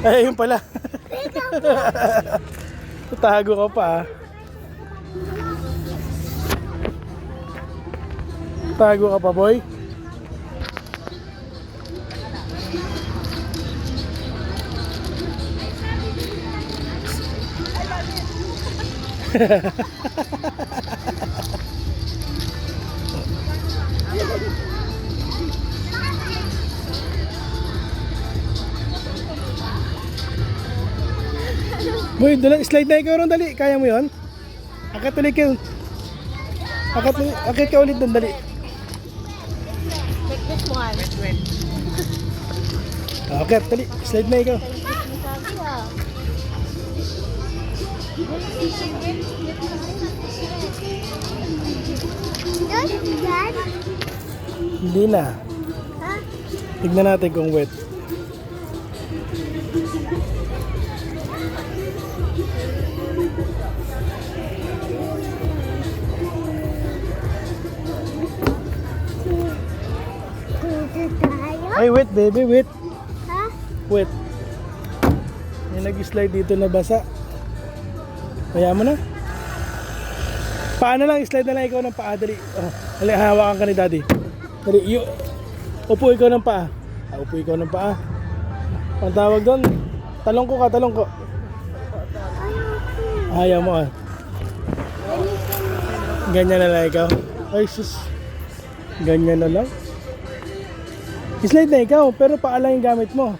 Ay, yun pala. Tago ka pa ah. Tago ka pa, boy. Boy, dala, slide na ikaw ron, dali. Kaya mo yun? Akit ulit ka. Akit ka ulit doon, dali. Take this one. Wait. Akit, dali. Slide na ikaw. Hindi na. Tignan natin kung wet. Ay, wet baby, wet. Ha? Wet. May nag-slide dito na basa. Kaya mo na. Paano lang, slide na lang ikaw ng paa, dali. Oh, dali, hawakan ka ni daddy. Dali, upo ikaw ng paa. Upo ikaw ng paa. Ang tawag doon, talong ko. Ayaw mo ah. Ganyan na lang ikaw. Ay sus. Ganyan na lang. Slide na ikaw, pero paa lang yung gamit mo.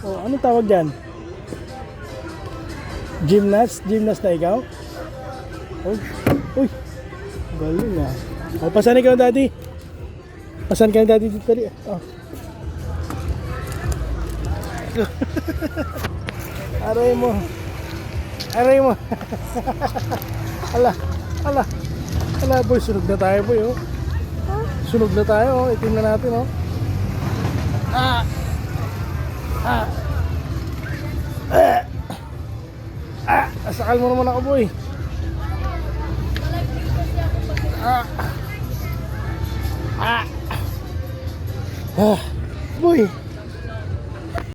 Oh, anong tawag dyan? Gymnast na ikaw? Uy, galing ah. O, pasan ikaw daddy. Pasan ka daddy dito dali. Oh. Aray mo. Ala boy, sunog na tayo boy oh. Sunog na tayo oh, itim na natin oh. Asakal mo naman ako boy. Boy,